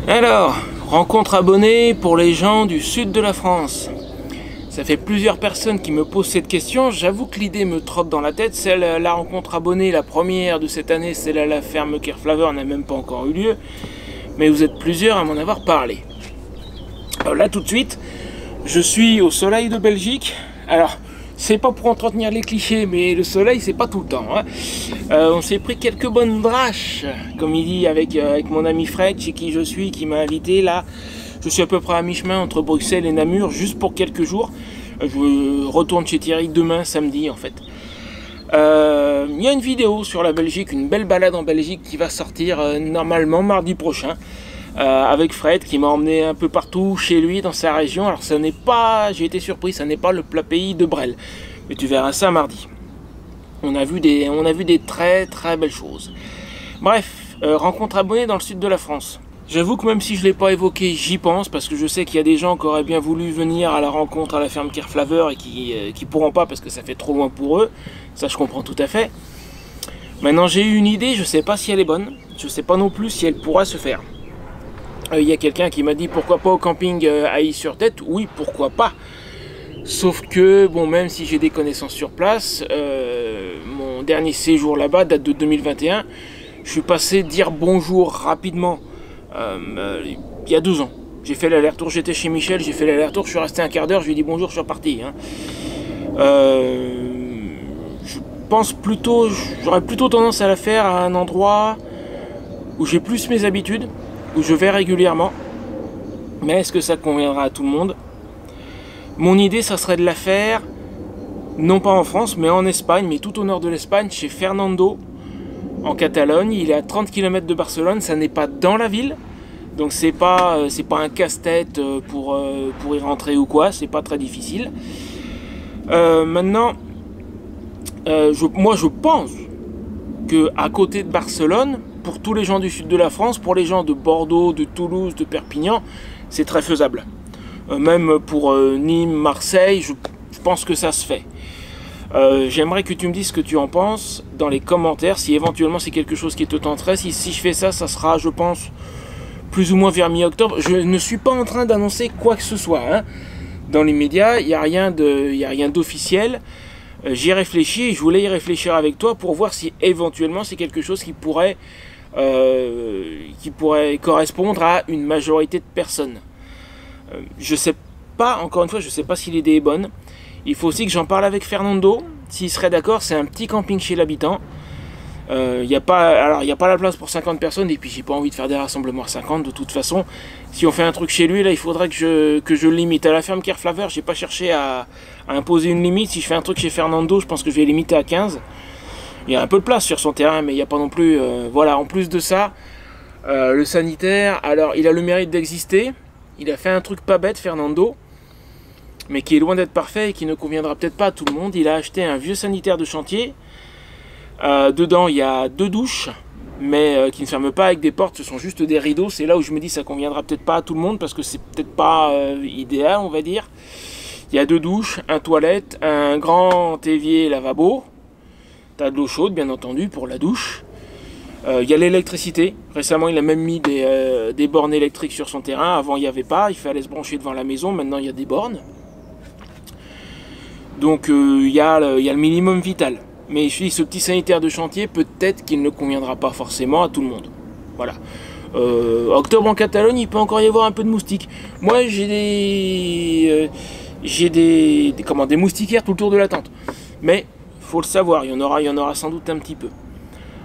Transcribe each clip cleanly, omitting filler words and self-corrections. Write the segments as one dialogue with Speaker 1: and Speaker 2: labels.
Speaker 1: Alors, rencontre abonnée pour les gens du sud de la France. Ça fait plusieurs personnes qui me posent cette question. J'avoue que l'idée me trotte dans la tête. La rencontre abonnée, la première de cette année, celle à la ferme Kerflaveur, n'a même pas encore eu lieu. Mais vous êtes plusieurs à m'en avoir parlé. Alors là, tout de suite, je suis au soleil de Belgique. Alors, c'est pas pour entretenir les clichés, mais le soleil, c'est pas tout le temps. Hein. On s'est pris quelques bonnes draches, comme il dit, avec mon ami Fred, chez qui je suis, qui m'a invité là. Je suis à peu près à mi-chemin entre Bruxelles et Namur, juste pour quelques jours. Je retourne chez Thierry demain, samedi, en fait. Il y a une vidéo sur la Belgique, une belle balade en Belgique qui va sortir normalement mardi prochain. Avec Fred qui m'a emmené un peu partout chez lui dans sa région. Alors ça n'est pas, j'ai été surpris, ça n'est pas le plat pays de Brel, mais tu verras ça mardi. On a vu des très très belles choses. Bref, rencontre abonnée dans le sud de la France. J'avoue que même si je ne l'ai pas évoqué, j'y pense parce que je sais qu'il y a des gens qui auraient bien voulu venir à la rencontre à la ferme Kerflaveur et qui pourront pas parce que ça fait trop loin pour eux. Ça je comprends tout à fait. Maintenant j'ai eu une idée, je sais pas si elle est bonne, je sais pas non plus si elle pourra se faire. Il y a quelqu'un qui m'a dit pourquoi pas au camping à Is-sur-Tête. Oui, pourquoi pas. Sauf que, bon, même si j'ai des connaissances sur place, mon dernier séjour là-bas date de 2021. Je suis passé dire bonjour rapidement il y a 12 ans. J'ai fait l'aller-retour, j'étais chez Michel, j'ai fait l'aller-retour, je suis resté un quart d'heure, je lui ai dit bonjour, je suis reparti. Hein. Je pense plutôt, j'aurais plutôt tendance à la faire à un endroit où j'ai plus mes habitudes, où je vais régulièrement, mais est-ce que ça conviendra à tout le monde? Mon idée, ça serait de la faire, non pas en France, mais en Espagne, mais tout au nord de l'Espagne, chez Fernando, en Catalogne. Il est à 30 km de Barcelone, ça n'est pas dans la ville, donc c'est pas un casse-tête pour y rentrer ou quoi, c'est pas très difficile. Maintenant, moi je pense que à côté de Barcelone, pour tous les gens du sud de la France, pour les gens de Bordeaux, de Toulouse, de Perpignan, c'est très faisable. Même pour Nîmes, Marseille, je pense que ça se fait. J'aimerais que tu me dises ce que tu en penses dans les commentaires, si éventuellement c'est quelque chose qui te tenterait. Si je fais ça, ça sera, je pense, plus ou moins vers mi-octobre. Je ne suis pas en train d'annoncer quoi que ce soit. Hein. Dans les médias, il n'y a rien d'officiel. J'y réfléchis et je voulais y réfléchir avec toi pour voir si éventuellement c'est quelque chose qui pourrait correspondre à une majorité de personnes. Je sais pas, encore une fois, je sais pas si l'idée est bonne. Il faut aussi que j'en parle avec Fernando, s'il serait d'accord. C'est un petit camping chez l'habitant. Il n'y a pas la place pour 50 personnes et puis j'ai pas envie de faire des rassemblements à 50 de toute façon. Si on fait un truc chez lui, là il faudrait que je limite. À la ferme Kerflaveur, j'ai pas cherché à imposer une limite. Si je fais un truc chez Fernando, je pense que je vais limiter à 15. Il y a un peu de place sur son terrain, mais il n'y a pas non plus... voilà, en plus de ça, le sanitaire, alors il a le mérite d'exister. Il a fait un truc pas bête, Fernando, mais qui est loin d'être parfait et qui ne conviendra peut-être pas à tout le monde. Il a acheté un vieux sanitaire de chantier. Dedans, il y a 2 douches, mais qui ne ferment pas avec des portes, ce sont juste des rideaux. C'est là où je me dis ça conviendra peut-être pas à tout le monde, parce que c'est peut-être pas idéal, on va dire. Il y a 2 douches, un toilette, un grand évier lavabo. T'as de l'eau chaude, bien entendu, pour la douche. Il y a l'électricité. Récemment, il a même mis des bornes électriques sur son terrain. Avant, il n'y avait pas. Il fallait se brancher devant la maison. Maintenant, il y a des bornes. Donc, il y a le minimum vital. Mais je dis, ce petit sanitaire de chantier, peut-être qu'il ne conviendra pas forcément à tout le monde. Voilà. Octobre en Catalogne, il peut encore y avoir un peu de moustiques. Moi, j'ai des moustiquaires tout le tour de la tente. Mais, faut le savoir, il y en aura sans doute un petit peu.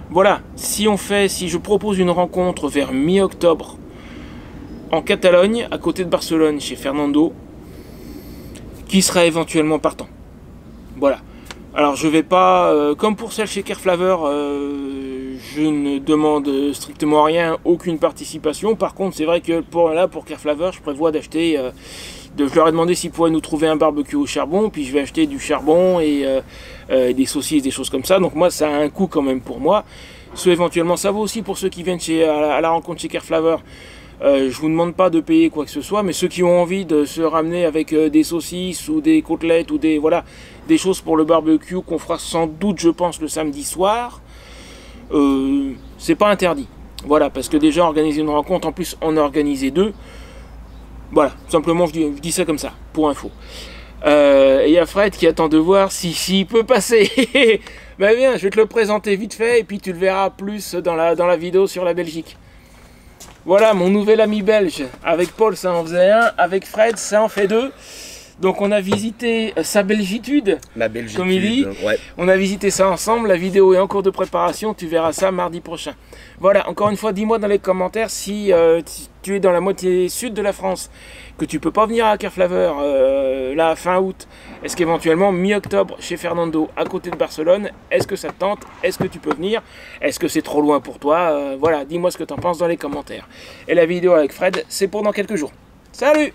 Speaker 1: Voilà, si je propose une rencontre vers mi-octobre en Catalogne, à côté de Barcelone, chez Fernando, qui sera éventuellement partant. Voilà. Alors je vais pas, comme pour celle chez Kerflaveur, je ne demande strictement rien, aucune participation. Par contre, c'est vrai que pour Kerflaveur, je prévois d'acheter, je leur ai demandé s'ils pourraient nous trouver un barbecue au charbon, puis je vais acheter du charbon et des saucisses, des choses comme ça. Donc moi, ça a un coût quand même pour moi. Éventuellement, ça vaut aussi pour ceux qui viennent à la rencontre chez Kerflaveur. Je vous demande pas de payer quoi que ce soit, mais ceux qui ont envie de se ramener avec des saucisses ou des côtelettes ou des choses pour le barbecue qu'on fera sans doute, je pense, le samedi soir, c'est pas interdit. Voilà, parce que déjà organiser une rencontre, en plus on a organisé 2. Voilà, simplement je dis ça comme ça, pour info. Et il y a Fred qui attend de voir s'il peut passer. Ben viens, je vais te le présenter vite fait et puis tu le verras plus dans la vidéo sur la Belgique. Voilà mon nouvel ami belge. Avec Paul ça en faisait 1, avec Fred ça en fait 2. Donc on a visité sa belgitude, comme il dit. Ouais. On a visité ça ensemble, la vidéo est en cours de préparation, tu verras ça mardi prochain. Voilà, encore une fois, dis-moi dans les commentaires si tu es dans la moitié sud de la France, que tu peux pas venir à Carflaveur là fin août. Est-ce qu'éventuellement mi-octobre chez Fernando à côté de Barcelone, est-ce que ça te tente? Est-ce que tu peux venir? Est-ce que c'est trop loin pour toi? Voilà, dis-moi ce que tu en penses dans les commentaires. Et la vidéo avec Fred, c'est pour dans quelques jours. Salut!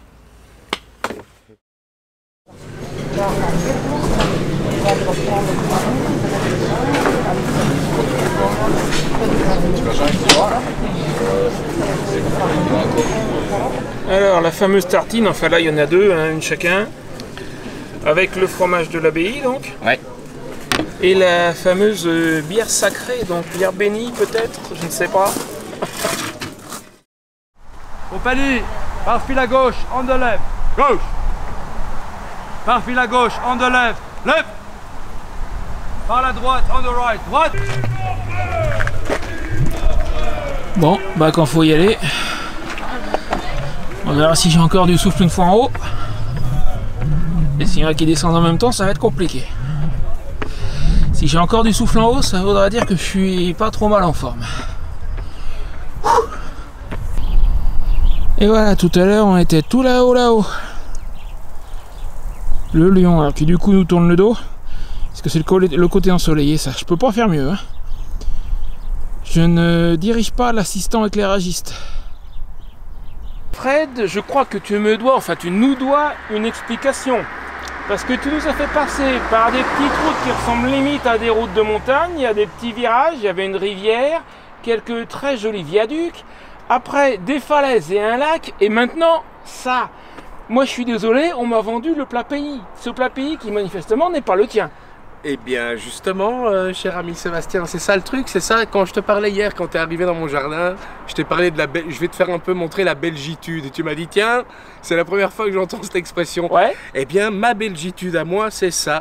Speaker 1: Alors la fameuse tartine, enfin là il y en a 2, hein, une chacun, avec le fromage de l'abbaye donc. Ouais. Et la fameuse bière sacrée, donc bière bénie peut-être, je ne sais pas.
Speaker 2: Au palier, par fil à gauche, on the left, gauche. Par fil à gauche, on the left, left. Par la droite, on the right, droite.
Speaker 1: Bon, bah quand faut y aller, on verra si j'ai encore du souffle une fois en haut. Et s'il y en a qui descendent en même temps, ça va être compliqué. Si j'ai encore du souffle en haut, ça voudra dire que je suis pas trop mal en forme. Et voilà, tout à l'heure on était tout là-haut. Le lion, alors qui du coup nous tourne le dos. Parce que c'est le côté ensoleillé, ça. Je peux pas faire mieux. Hein. Je ne dirige pas l'assistant éclairagiste. Fred, je crois que tu me dois, enfin tu nous dois une explication. Parce que tu nous as fait passer par des petites routes qui ressemblent limite à des routes de montagne. Il y a des petits virages, il y avait une rivière, quelques très jolis viaducs. Après, des falaises et un lac. Et maintenant, ça. Moi, je suis désolé, on m'a vendu le plat pays. Ce plat pays qui, manifestement, n'est pas le tien.
Speaker 3: Eh bien, justement, cher ami Sébastien, c'est ça le truc, c'est ça. Quand je te parlais hier, quand tu es arrivé dans mon jardin, je t'ai parlé de je vais te faire un peu montrer la belgitude. Et tu m'as dit, tiens, c'est la première fois que j'entends cette expression.
Speaker 1: Ouais.
Speaker 3: Eh bien, ma belgitude à moi, c'est ça.